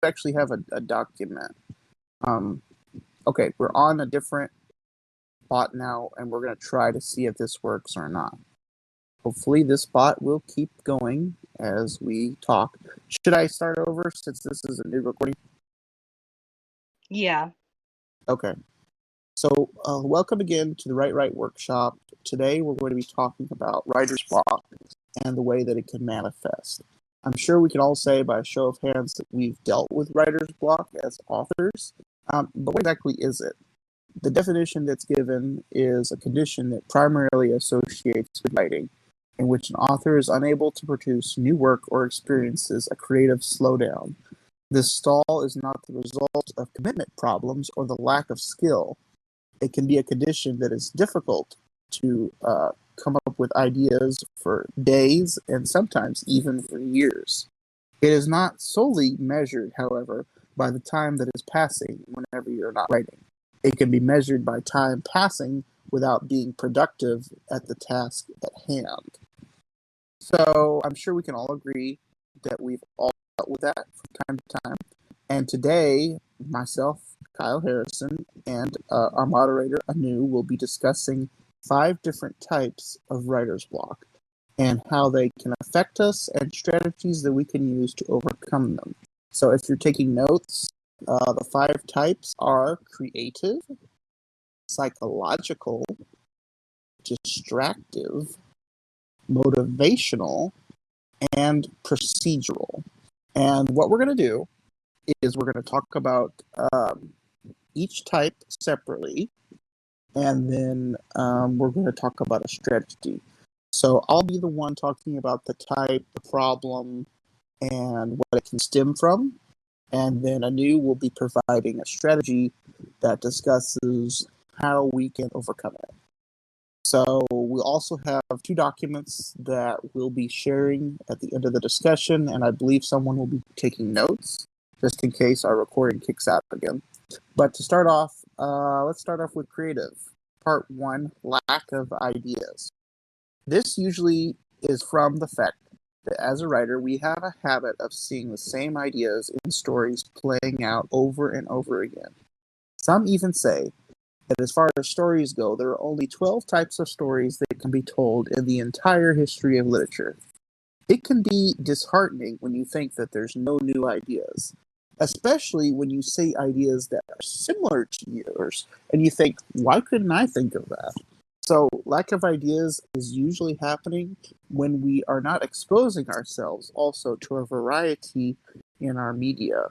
actually have a document. Okay, we're on a different bot now, and we're going to try to see if this works or not. Hopefully this bot will keep going as we talk. Should I start over since this is a new recording? Yeah. Okay. So welcome again to the WriteRight workshop. Today we're going to be talking about writer's block and the way that it can manifest. I'm sure we can all say by a show of hands that we've dealt with writer's block as authors, but what exactly is it? The definition that's given is a condition that primarily associates with writing, in which an author is unable to produce new work or experiences a creative slowdown. This stall is not the result of commitment problems or the lack of skill. It can be a condition that is difficult to come up with ideas for days and sometimes even for years. It is not solely measured, however, by the time that is passing whenever you're not writing. It can be measured by time passing without being productive at the task at hand. So I'm sure we can all agree that we've all dealt with that from time to time. And today, myself, Kyle Harrison, and our moderator, Anu, will be discussing 5 different types of writer's block and how they can affect us and strategies that we can use to overcome them. So if you're taking notes, the 5 types are creative, psychological, distractive, motivational, and procedural. And what we're going to do is we're going to talk about each type separately, and then we're going to talk about a strategy. So I'll be the one talking about the type, the problem, and what it can stem from. And then Anu will be providing a strategy that discusses how we can overcome it. So we also have 2 documents that we'll be sharing at the end of the discussion, and I believe someone will be taking notes just in case our recording kicks out again. But to start off, let's start off with creative. Part 1, lack of ideas. This usually is from the fact that as a writer, we have a habit of seeing the same ideas in stories playing out over and over again. Some even say that as far as stories go, there are only 12 types of stories that can be told in the entire history of literature. It can be disheartening when you think that there's no new ideas, especially when you say ideas that are similar to yours, and you think, why couldn't I think of that? So lack of ideas is usually happening when we are not exposing ourselves also to a variety in our media.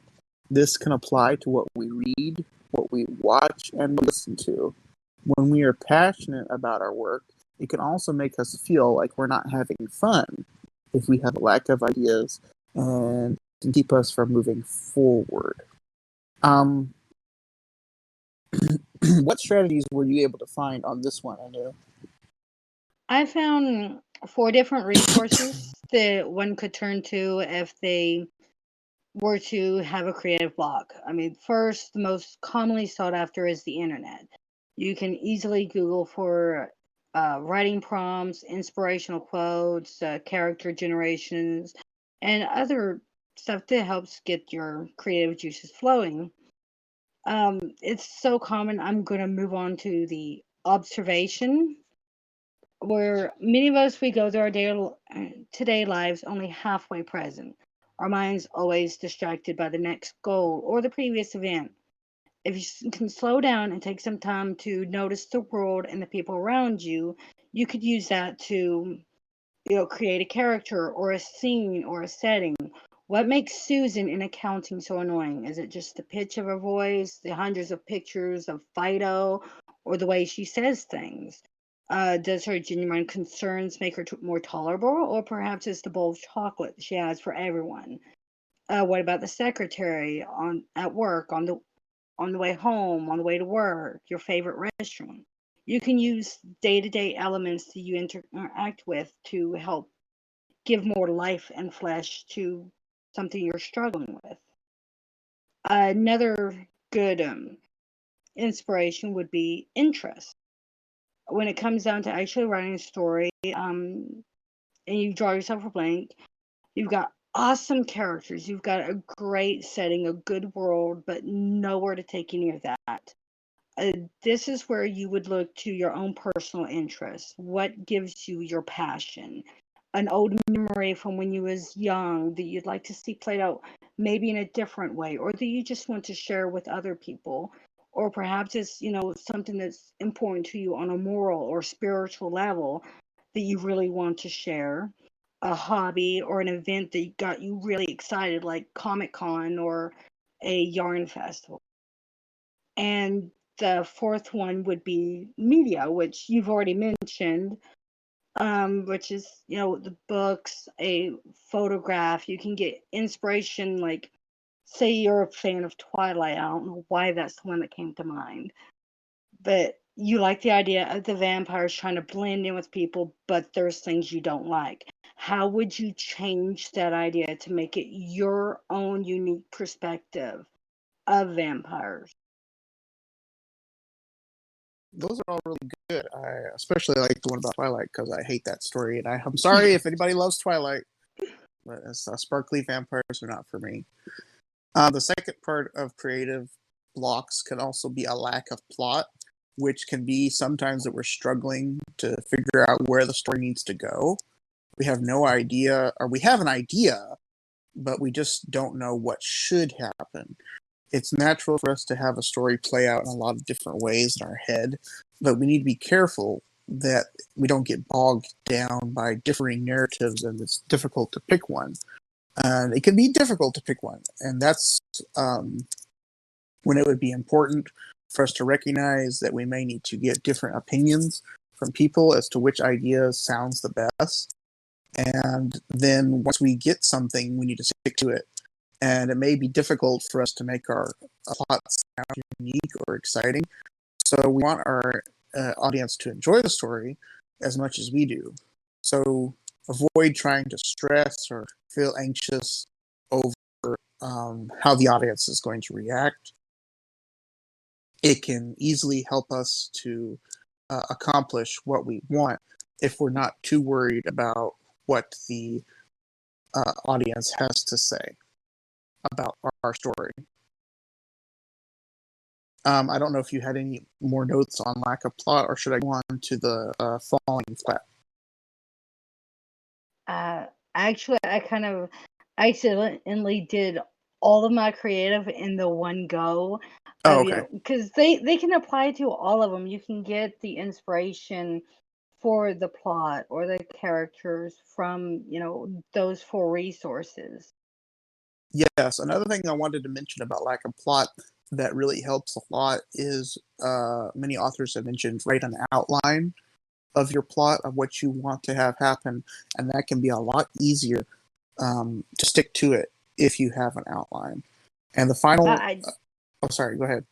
This can apply to what we read, what we watch, and listen to. When we are passionate about our work, it can also make us feel like we're not having fun if we have a lack of ideas and can keep us from moving forward. What strategies were you able to find on this one, Anu? I found 4 different resources that one could turn to if they were to have a creative block. I mean, first, the most commonly sought after is the internet. You can easily Google for writing prompts, inspirational quotes, character generations, and other stuff that helps get your creative juices flowing. It's so common. I'm going to move on to the observation, where many of us we go through our today lives only halfway present. Our minds always distracted by the next goal or the previous event. If you can slow down and take some time to notice the world and the people around you, you could use that to, create a character or a scene or a setting. What makes Susan in accounting so annoying? Is it just the pitch of her voice, the hundreds of pictures of Fido, or the way she says things? Does her genuine concerns make her more tolerable, or perhaps it's the bowl of chocolate she has for everyone? What about the secretary at work, on the way home, on the way to work, your favorite restaurant? You can use day-to-day elements that you interact with to help give more life and flesh to something you're struggling with. Another good inspiration would be interest. When it comes down to actually writing a story, and you draw yourself a blank, you've got awesome characters. You've got a great setting, a good world, but nowhere to take any of that. This is where you would look to your own personal interests. What gives you your passion? An old memory from when you was young that you'd like to see played out maybe in a different way, or that you just want to share with other people, or perhaps it's something that's important to you on a moral or spiritual level that you really want to share. A hobby or an event that got you really excited, like Comic Con or a yarn festival. And the fourth one would be media, which you've already mentioned, which is, the books, a photograph. You can get inspiration, like, say you're a fan of Twilight. I don't know why that's the one that came to mind. But you like the idea of the vampires trying to blend in with people, but there's things you don't like. How would you change that idea to make it your own unique perspective of vampires? Those are all really good. I especially like the one about Twilight because I hate that story, and I'm sorry if anybody loves Twilight, but sparkly vampires are not for me. The second part of creative blocks can also be a lack of plot, which can be sometimes that we're struggling to figure out where the story needs to go. We have no idea, or we have an idea, but we just don't know what should happen. It's natural for us to have a story play out in a lot of different ways in our head, but we need to be careful that we don't get bogged down by differing narratives and it's difficult to pick one. And it can be difficult to pick one, and that's when it would be important for us to recognize that we may need to get different opinions from people as to which idea sounds the best. And then once we get something, we need to stick to it. And it may be difficult for us to make our plots sound unique or exciting. So we want our audience to enjoy the story as much as we do. So avoid trying to stress or feel anxious over how the audience is going to react. It can easily help us to accomplish what we want if we're not too worried about what the audience has to say about our story. I don't know if you had any more notes on lack of plot, or should I go on to the falling flat? Actually, I kind of accidentally did all of my creative in the one go. Oh, okay. Because they can apply to all of them. You can get the inspiration for the plot or the characters from, those four resources. Yes, another thing I wanted to mention about lack of plot that really helps a lot is many authors have mentioned write an outline of your plot of what you want to have happen, and that can be a lot easier to stick to it if you have an outline. And the final, I oh, sorry, go ahead.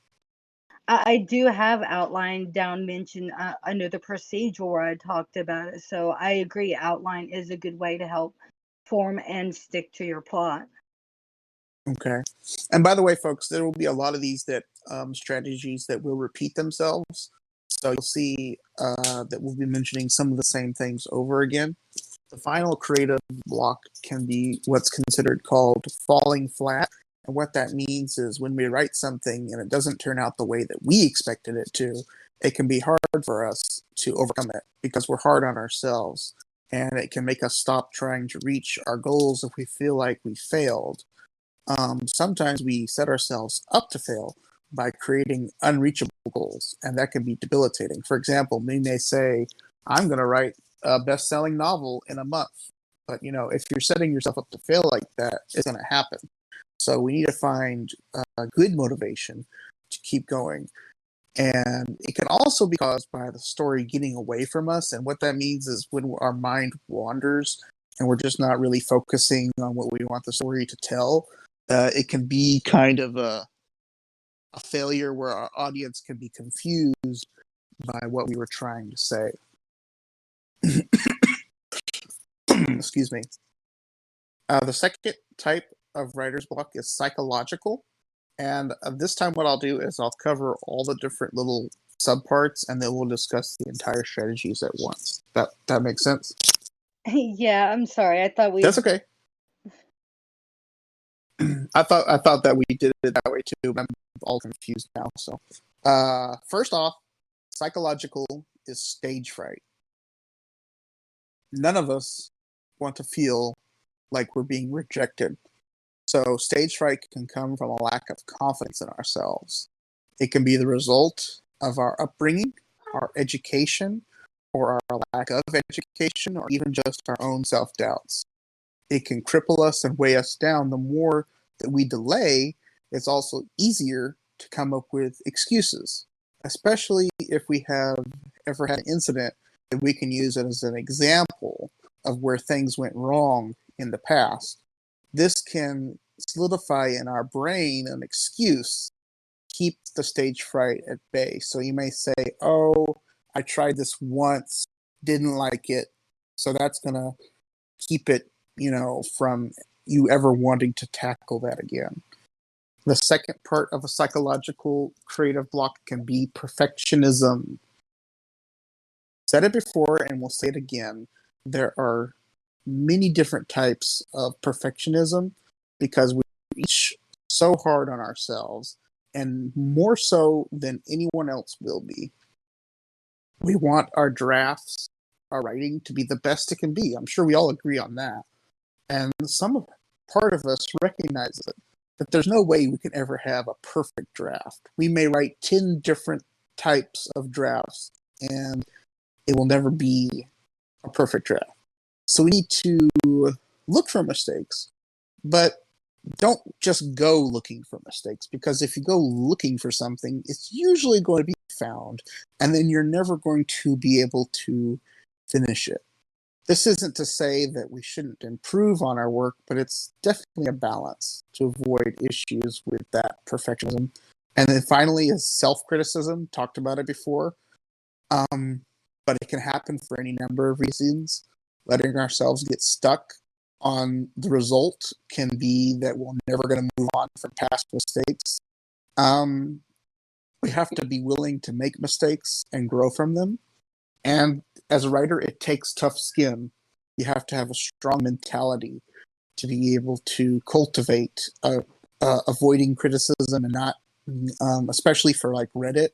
I do have outline down mentioned under the procedural where I talked about it. So I agree, outline is a good way to help form and stick to your plot. Okay. And by the way, folks, there will be a lot of these that strategies that will repeat themselves. So you'll see that we'll be mentioning some of the same things over again. The final creative block can be what's considered called falling flat. And what that means is when we write something and it doesn't turn out the way that we expected it to, it can be hard for us to overcome it because we're hard on ourselves. And it can make us stop trying to reach our goals if we feel like we failed. Sometimes we set ourselves up to fail by creating unreachable goals, and that can be debilitating. For example, we may say, I'm going to write a best selling novel in a month. But, if you're setting yourself up to fail like that, it's going to happen. So we need to find good motivation to keep going. And it can also be caused by the story getting away from us. And what that means is when our mind wanders and we're just not really focusing on what we want the story to tell, it can be kind of a failure where our audience can be confused by what we were trying to say. Excuse me. The second type of writer's block is psychological. And this time, what I'll do is I'll cover all the different little subparts, and then we'll discuss the entire strategies at once. That makes sense? Yeah, I'm sorry. I thought That's we okay. I thought that we did it that way too, but I'm all confused now. So, first off, psychological is stage fright. None of us want to feel like we're being rejected. So, stage fright can come from a lack of confidence in ourselves. It can be the result of our upbringing, our education, or our lack of education, or even just our own self doubts. It can cripple us and weigh us down. The more that we delay, it's also easier to come up with excuses, especially if we have ever had an incident that we can use it as an example of where things went wrong in the past. This can solidify in our brain an excuse, keep the stage fright at bay. So you may say, oh, I tried this once, didn't like it. So that's going to keep it, from you ever wanting to tackle that again. The second part of a psychological creative block can be perfectionism. Said it before and we'll say it again. There are many different types of perfectionism because we reach so hard on ourselves, and more so than anyone else will be. We want our drafts, our writing to be the best it can be. I'm sure we all agree on that. And part of us recognizes it, that there's no way we can ever have a perfect draft. We may write 10 different types of drafts, and it will never be a perfect draft. So we need to look for mistakes, but don't just go looking for mistakes, because if you go looking for something, it's usually going to be found, and then you're never going to be able to finish it. This isn't to say that we shouldn't improve on our work, but it's definitely a balance to avoid issues with that perfectionism. And then finally is self-criticism. Talked about it before. But it can happen for any number of reasons. Letting ourselves get stuck on the result can be that we're never going to move on from past mistakes. We have to be willing to make mistakes and grow from them. And as a writer, it takes tough skin. You have to have a strong mentality to be able to cultivate avoiding criticism and not, especially for like Reddit.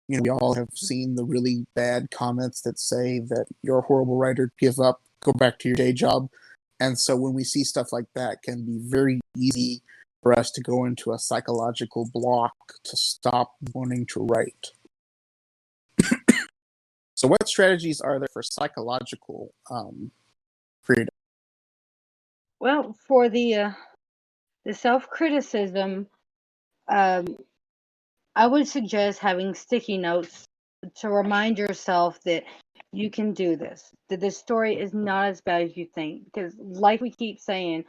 We all have seen the really bad comments that say that you're a horrible writer, give up, go back to your day job. And so when we see stuff like that, it can be very easy for us to go into a psychological block to stop wanting to write. So what strategies are there for psychological freedom? Well, for the self-criticism, I would suggest having sticky notes to remind yourself that you can do this, that this story is not as bad as you think. Because, like we keep saying,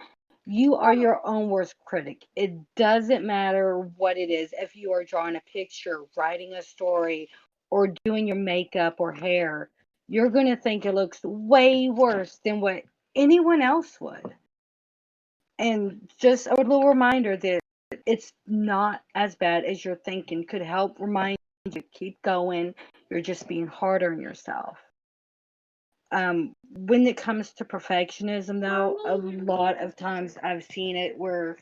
you are your own worst critic. It doesn't matter what it is. If you are drawing a picture, writing a story, or doing your makeup or hair, you're going to think it looks way worse than what anyone else would. And just a little reminder that it's not as bad as you're thinking could help remind you to keep going. You're just being harder on yourself. When it comes to perfectionism, though, a lot of times I've seen it where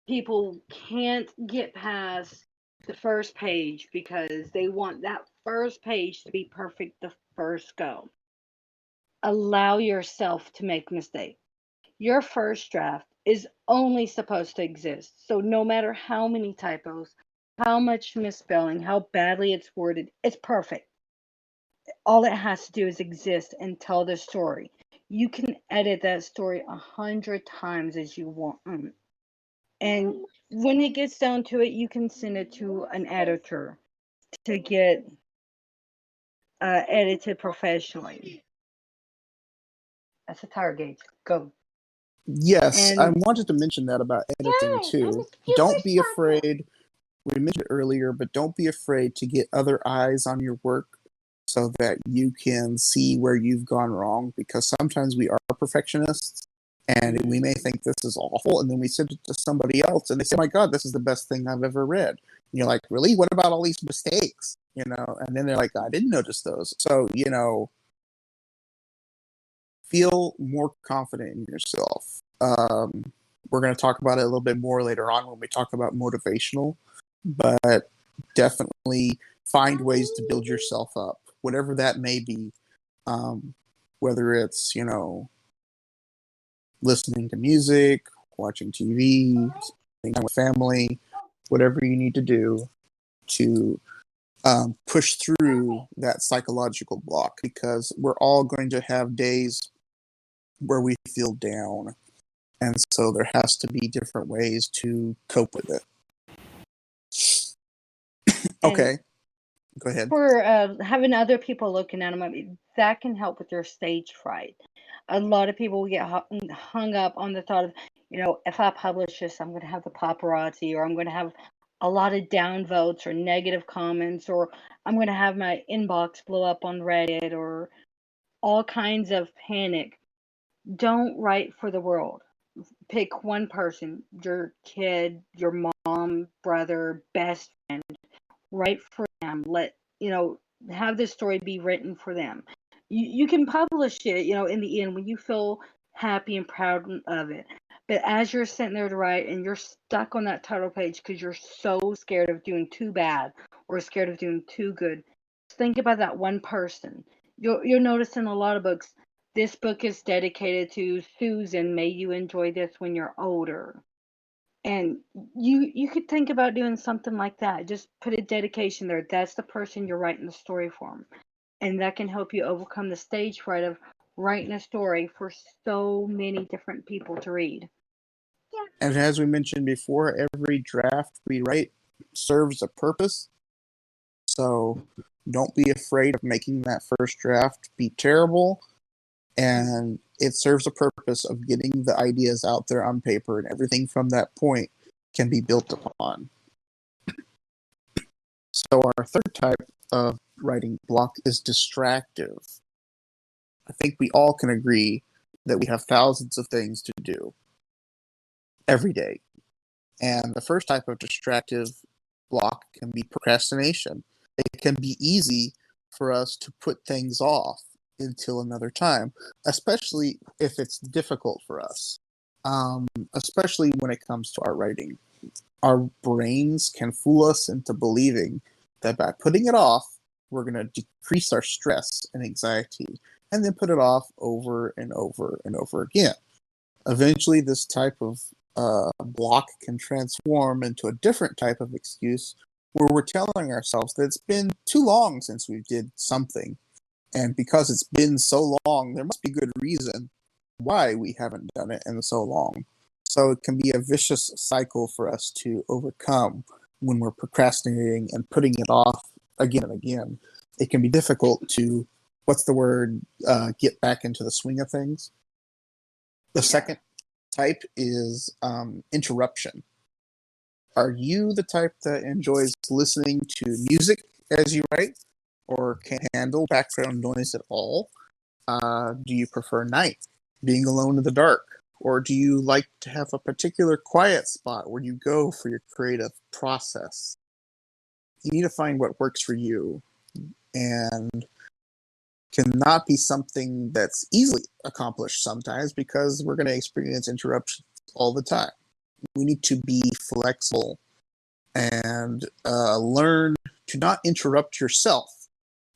people can't get past the first page because they want that first page to be perfect the first go. Allow yourself to make mistakes. Your first draft is only supposed to exist. So no matter how many typos, how much misspelling, how badly it's worded, it's perfect. All it has to do is exist and tell the story. You can edit that story 100 times as you want. And when it gets down to it, you can send it to an editor to get edited professionally. That's a tire gauge. Go. Yes, I And wanted to mention that about editing too. Don't be afraid. We mentioned it earlier, but don't be afraid to get other eyes on your work so that you can see where you've gone wrong, because sometimes we are perfectionists and we may think this is awful, and then we send it to somebody else and they say, oh my God, this is the best thing I've ever read. And you're like, really? What about all these mistakes? And then they're like, I didn't notice those. So, feel more confident in yourself. We're going to talk about it a little bit more later on when we talk about motivational, but definitely find ways to build yourself up, whatever that may be. Whether it's, listening to music, watching TV, spending time with family, whatever you need to do to push through that psychological block, because we're all going to have days where we feel down. And so there has to be different ways to cope with it. Okay, go ahead. For having other people looking at them, I mean, that can help with your stage fright. A lot of people get hung up on the thought of, if I publish this, I'm going to have the paparazzi, or I'm going to have a lot of downvotes or negative comments, or I'm going to have my inbox blow up on Reddit, or all kinds of panic. Don't write for the world. Pick one person, your kid, your mom, brother, best friend. Write for them. Have this story be written for them. You can publish it, in the end when you feel happy and proud of it. But as you're sitting there to write and you're stuck on that title page because you're so scared of doing too bad or scared of doing too good, think about that one person. You'll notice in a lot of books, this book is dedicated to Susan. May you enjoy this when you're older. And you could think about doing something like that. Just put a dedication there. That's the person you're writing the story for. And that can help you overcome the stage fright of writing a story for so many different people to read. And as we mentioned before, every draft we write serves a purpose. So don't be afraid of making that first draft be terrible. And it serves a purpose of getting the ideas out there on paper, and everything from that point can be built upon. So our third type of writing block is distractive. I think we all can agree that we have thousands of things to do every day. And the first type of distractive block can be procrastination. It can be easy for us to put things off until another time, especially if it's difficult for us, especially when it comes to our writing. Our brains can fool us into believing that by putting it off, we're going to decrease our stress and anxiety, and then put it off over and over and over again. Eventually, this type of block can transform into a different type of excuse where we're telling ourselves that it's been too long since we did something. And because it's been so long, there must be good reason why we haven't done it in so long. So it can be a vicious cycle for us to overcome when we're procrastinating and putting it off again and again. It can be difficult to, get back into the swing of things. The second type is interruption. Are you the type that enjoys listening to music as you write, or can't handle background noise at all? Do you prefer night, being alone in the dark? Or do you like to have a particular quiet spot where you go for your creative process? You need to find what works for you, and cannot be something that's easily accomplished sometimes because we're going to experience interruptions all the time. We need to be flexible and learn to not interrupt yourself.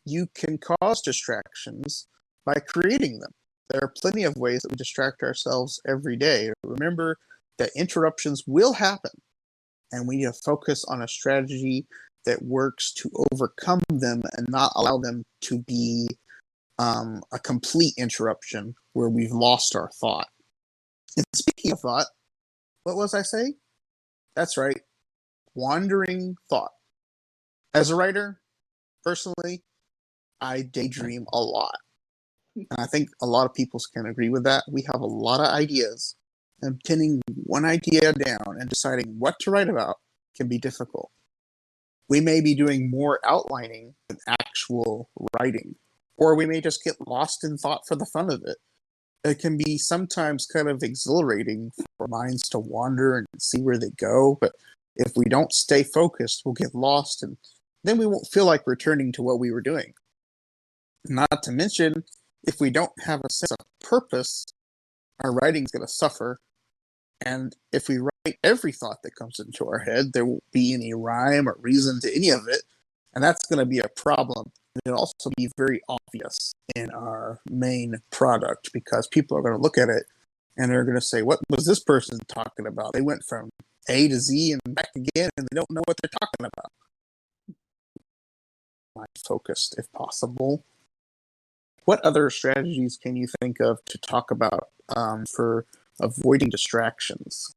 You can cause distractions by creating them. There are plenty of ways that we distract ourselves every day. Remember that interruptions will happen, and we need to focus on a strategy that works to overcome them and not allow them to be a complete interruption where we've lost our thought. And speaking of thought, what was I saying? That's right, wandering thought. As a writer, personally, I daydream a lot. And I think a lot of people can agree with that. We have a lot of ideas, and pinning one idea down and deciding what to write about can be difficult. We may be doing more outlining than actual writing, or we may just get lost in thought for the fun of it. It can be sometimes kind of exhilarating for minds to wander and see where they go, but if we don't stay focused, we'll get lost, and then we won't feel like returning to what we were doing. Not to mention, if we don't have a sense of purpose, our writing's going to suffer, And if we write every thought that comes into our head, there won't be any rhyme or reason to any of it. And that's going to be a problem. It'll also be very obvious in our main product because people are going to look at it and they're going to say, what was this person talking about? They went from A to Z and back again, and they don't know what they're talking about. Focused, if possible. What other strategies can you think of to talk about for avoiding distractions?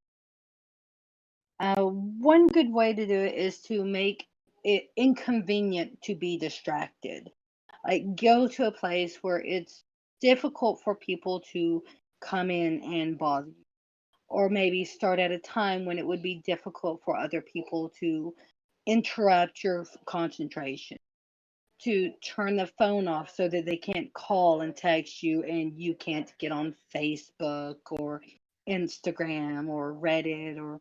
One good way to do it is to make it inconvenient to be distracted. Like go to a place where it's difficult for people to come in and bother you. Or maybe start at a time when it would be difficult for other people to interrupt your concentration. To turn the phone off so that they can't call and text you and you can't get on Facebook or Instagram or Reddit or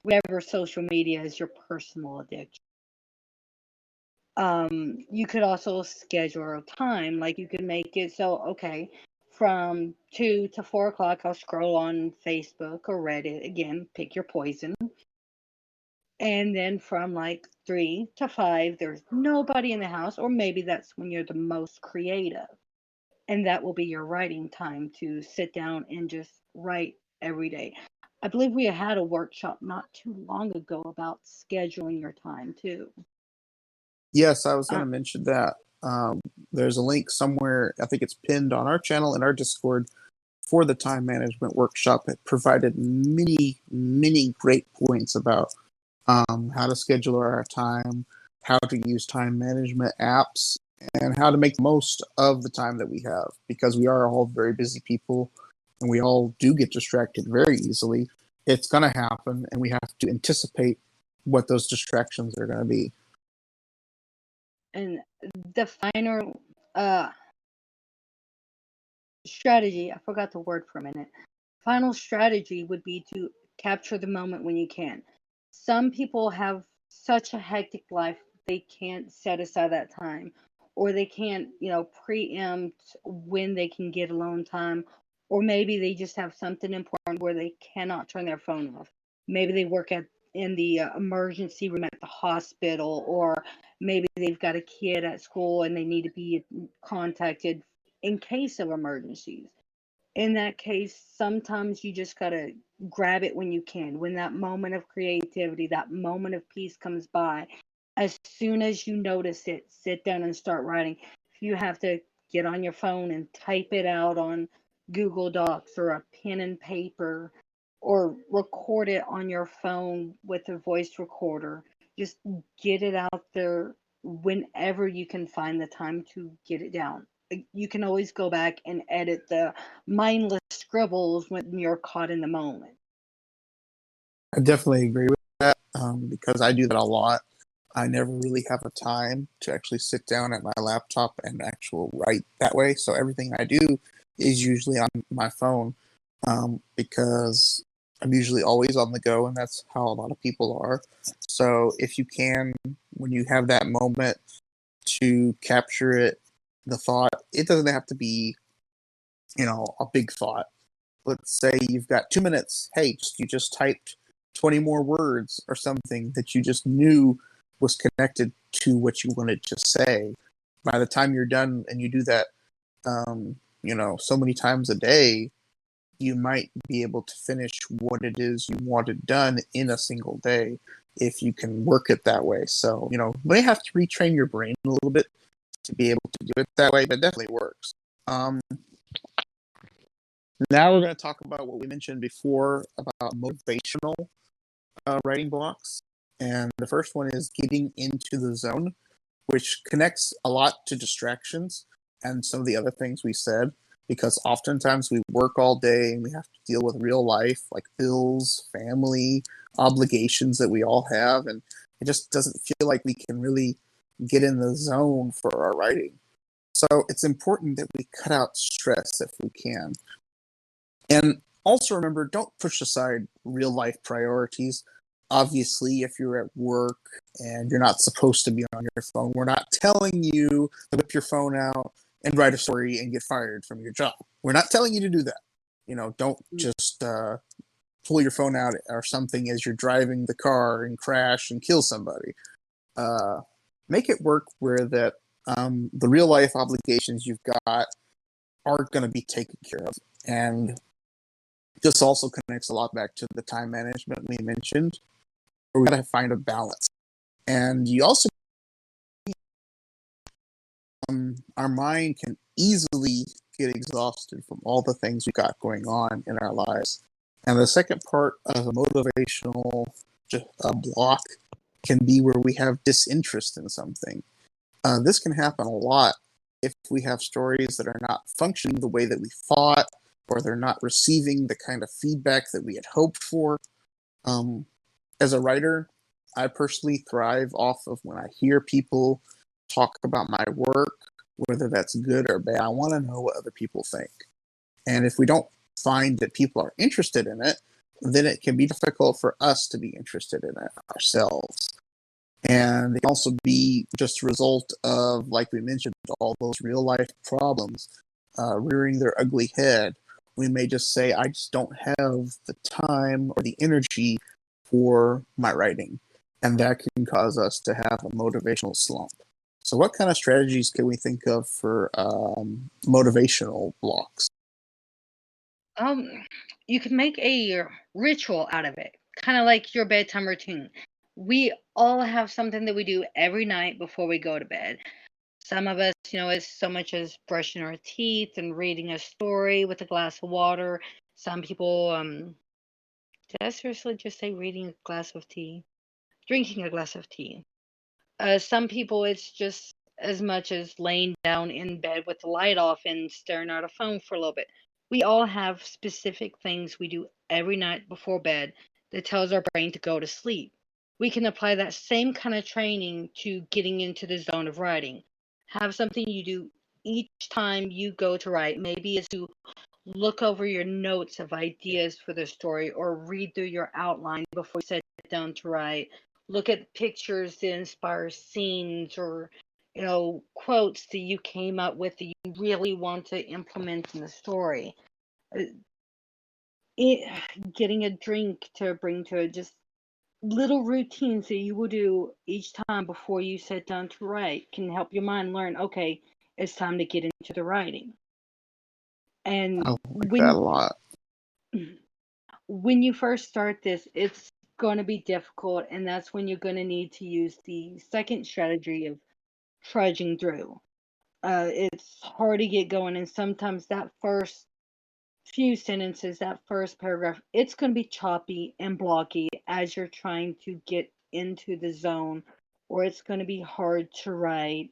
whatever social media is your personal addiction. You could also schedule a time, like you could make it so, okay, from 2 to 4 o'clock, I'll scroll on Facebook or Reddit. Again, pick your poison. And then from like 3 to 5, there's nobody in the house, or maybe that's when you're the most creative. And that will be your writing time to sit down and just write every day. I believe we had a workshop not too long ago about scheduling your time too. Yes, I was going Uh, to mention that. There's a link somewhere, I think it's pinned on our channel in our Discord for the time management workshop. It provided many, many great points about how to schedule our time, how to use time management apps, and how to make the most of the time that we have because we are all very busy people and we all do get distracted very easily. It's going to happen, and we have to anticipate what those distractions are going to be. and the final strategy, I forgot the word for a minute. Final strategy would be to capture the moment when you can. Some people have such a hectic life, they can't set aside that time, or they can't, preempt when they can get alone time, or maybe they just have something important where they cannot turn their phone off. Maybe they work at in the emergency room at the hospital, or maybe they've got a kid at school and they need to be contacted in case of emergencies. In that case, sometimes you just got to grab it when you can. When that moment of creativity, that moment of peace comes by, as soon as you notice it, sit down and start writing. If you have to get on your phone and type it out on Google Docs or a pen and paper or record it on your phone with a voice recorder, just get it out there whenever you can find the time to get it down. You can always go back and edit the mindless scribbles when you're caught in the moment. I definitely agree with that because I do that a lot. I never really have a time to actually sit down at my laptop and actually write that way. So everything I do is usually on my phone because I'm usually always on the go, and that's how a lot of people are. So if you can, when you have that moment to capture it, the thought, it doesn't have to be, a big thought. Let's say you've got 2 minutes. Hey, you just typed 20 more words or something that you just knew was connected to what you wanted to say. By the time you're done and you do that, so many times a day, you might be able to finish what it is you wanted done in a single day if you can work it that way. So, you may have to retrain your brain a little bit to be able to do it that way, but it definitely works. Now we're going to talk about what we mentioned before about motivational writing blocks. And the first one is getting into the zone, which connects a lot to distractions and some of the other things we said, because oftentimes we work all day and we have to deal with real life, like bills, family, obligations that we all have. And it just doesn't feel like we can really get in the zone for our writing. So it's important that we cut out stress if we can. And also remember, don't push aside real life priorities. Obviously, if you're at work and you're not supposed to be on your phone, we're not telling you to whip your phone out and write a story and get fired from your job. We're not telling you to do that. Don't just pull your phone out or something as you're driving the car and crash and kill somebody. Make it work where that the real life obligations you've got are going to be taken care of. And this also connects a lot back to the time management we mentioned. We got to find a balance. And you also, our mind can easily get exhausted from all the things we got going on in our lives. And the second part of a motivational block can be where we have disinterest in something. This can happen a lot if we have stories that are not functioning the way that we thought, or they're not receiving the kind of feedback that we had hoped for. As a writer, I personally thrive off of when I hear people talk about my work, whether that's good or bad. I want to know what other people think. And if we don't find that people are interested in it, then it can be difficult for us to be interested in it ourselves. And it can also be just a result of, like we mentioned, all those real life problems rearing their ugly head. We may just say, I just don't have the time or the energy for my writing. And that can cause us to have a motivational slump. So what kind of strategies can we think of for motivational blocks? You can make a ritual out of it, kind of like your bedtime routine. We all have something that we do every night before we go to bed. Some of us, it's so much as brushing our teeth and reading a story with a glass of water. Some people, did I seriously just say reading a glass of tea? Drinking a glass of tea. Some people, it's just as much as laying down in bed with the light off and staring at a phone for a little bit. We all have specific things we do every night before bed that tells our brain to go to sleep. We can apply that same kind of training to getting into the zone of writing. Have something you do each time you go to write. Maybe it's to look over your notes of ideas for the story or read through your outline before you sit down to write. Look at pictures that inspire scenes or quotes that you came up with that you really want to implement in the story. Uh, Getting a drink to bring to it, just little routines that you will do each time before you sit down to write can help your mind learn, okay, it's time to get into the writing. I And like that a lot. when you first start this, it's going to be difficult, and that's when you're going to need to use the second strategy of trudging through. It's hard to get going, and sometimes that first few sentences, that first paragraph, it's going to be choppy and blocky as you're trying to get into the zone, or it's going to be hard to write,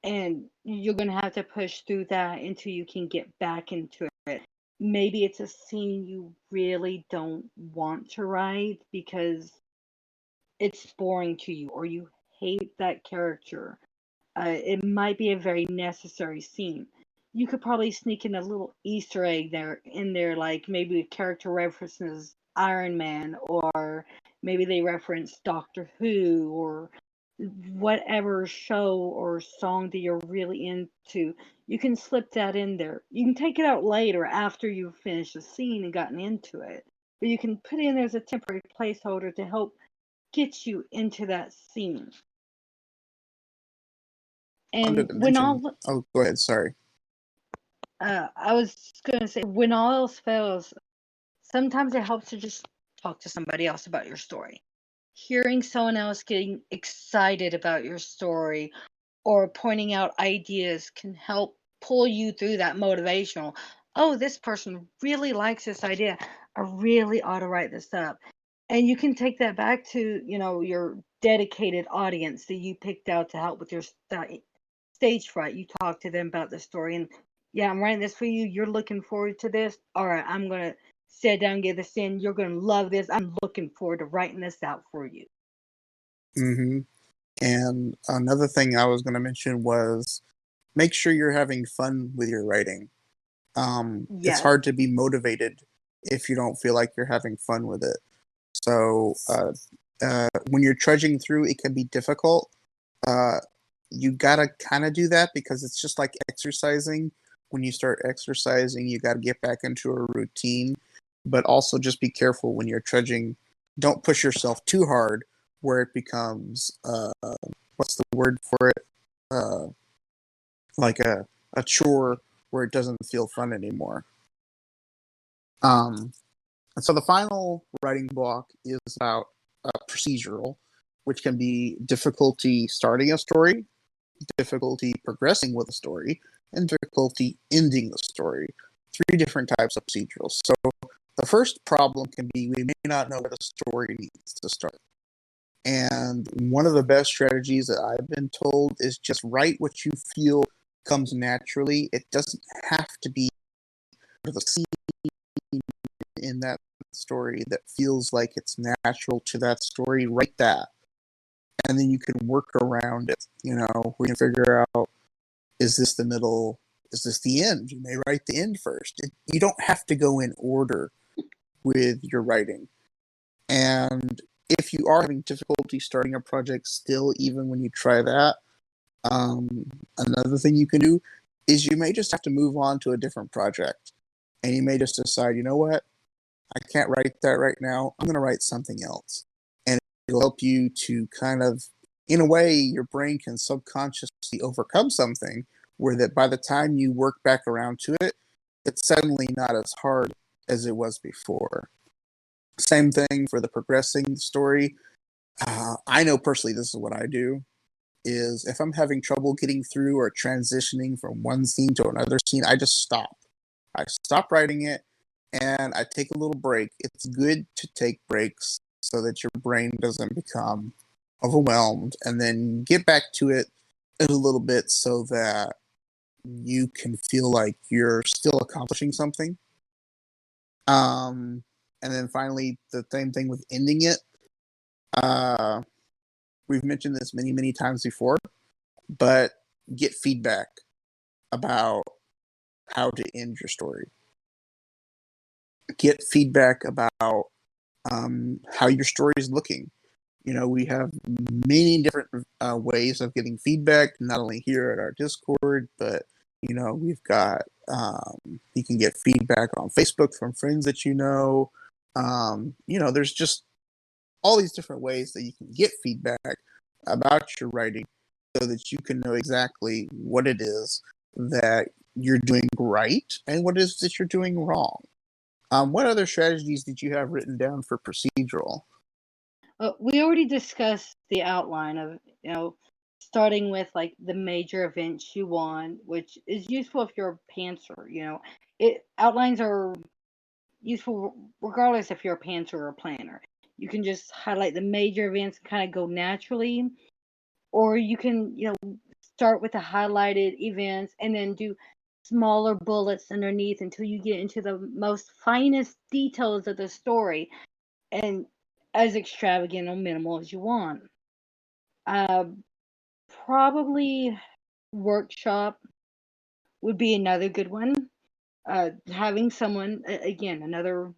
and you're going to have to push through that until you can get back into it. Maybe it's a scene you really don't want to write because it's boring to you or you hate that character. It might be a very necessary scene. You could probably sneak in a little Easter egg there, like maybe a character references Iron Man, or maybe they reference Doctor Who, or whatever show or song that you're really into. You can slip that in there. You can take it out later after you've finished the scene and gotten into it. But you can put it in there as a temporary placeholder to help get you into that scene. I wanted And to when mention, all oh, go ahead, sorry. I was going to say, when all else fails, sometimes it helps to just talk to somebody else about your story. Hearing someone else getting excited about your story or pointing out ideas can help pull you through that motivational. Oh, this person really likes this idea. I really ought to write this up. And you can take that back to, your dedicated audience that you picked out to help with your stage fright. You talk to them about the story, and yeah, I'm writing this for you. You're looking forward to this. All right, I'm gonna sit down, get this in. You're gonna love this. I'm looking forward to writing this out for you. Mm-hmm. And another thing I was going to mention was make sure you're having fun with your writing. It's Yes. hard to be motivated if you don't feel like you're having fun with it. So when you're trudging through, it can be difficult. Uh, you gotta kind of do that because it's just like exercising. When you start exercising, you got to get back into a routine. but also just be careful when you're trudging. Don't push yourself too hard where it becomes what's the word for it? Like a chore where it doesn't feel fun anymore. And so the final writing block is about procedural, which can be difficulty starting a story, difficulty progressing with a story, and difficulty ending the story. 3 different types of procedurals. So the first problem can be we may not know where the story needs to start. And one of the best strategies that I've been told is just write what you feel comes naturally. It doesn't have to be the scene in that story that feels like it's natural to that story. Write that. And then you can work around it. You know, we can figure out, is this the middle? Is this the end? You may write the end first. You don't have to go in order with your writing. And if you are having difficulty starting a project still, even when you try that, another thing you can do is you may just have to move on to a different project. And you may just decide, you know what? I can't write that right now. I'm going to write something else. And it'll help you to kind of, in a way, your brain can subconsciously overcome something where that by the time you work back around to it, it's suddenly not as hard as it was before. Same thing for the progressing story. I know personally this is what I do, is if I'm having trouble getting through or transitioning from one scene to another scene, I just stop. I stop writing it and I take a little break. It's good to take breaks so that your brain doesn't become overwhelmed, and then get back to it in a little bit so that you can feel like you're still accomplishing something. And then finally, the same thing with ending it. We've mentioned this many, many times before, but get feedback about how to end your story. Get feedback about how your story is looking. You know, we have many different ways of getting feedback, not only here at our Discord, but, you know, we've got, you can get feedback on Facebook from friends that you know. You know, there's just all these different ways that you can get feedback about your writing so that you can know exactly what it is that you're doing right and what it is that you're doing wrong. What other strategies did you have written down for procedural? We already discussed the outline of, starting with like the major events you want, which is useful if you're a pantser. It outlines are useful regardless if you're a pantser or a planner. You can just highlight the major events and kind of go naturally, or you can, start with the highlighted events and then do smaller bullets underneath until you get into the most finest details of the story, and as extravagant or minimal as you want. Uh, Probably workshop would be another good one. Having someone, again, another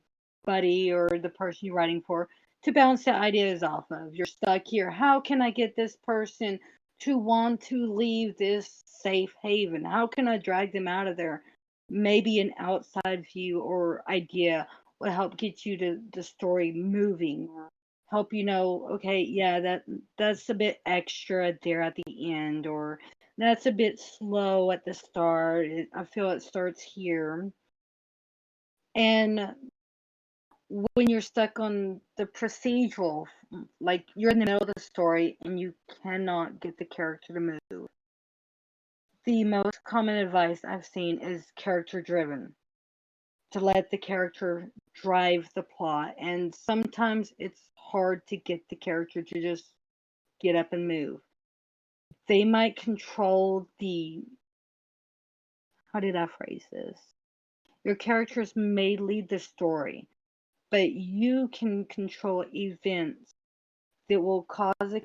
buddy or the person you're writing for, to bounce the ideas off of. You're stuck here. How can I get this person to want to leave this safe haven? How can I drag them out of there? Maybe an outside view or idea will help get you to the story moving, or help okay, yeah, that's a bit extra there at the end, or that's a bit slow at the start. I feel it starts here. And when you're stuck on the procedural, like you're in the middle of the story and you cannot get the character to move, the most common advice I've seen is character driven, to let the character drive the plot. And sometimes it's hard to get the character to just get up and move. They might control how did I phrase this? Your characters may lead the story, but you can control events that will cause a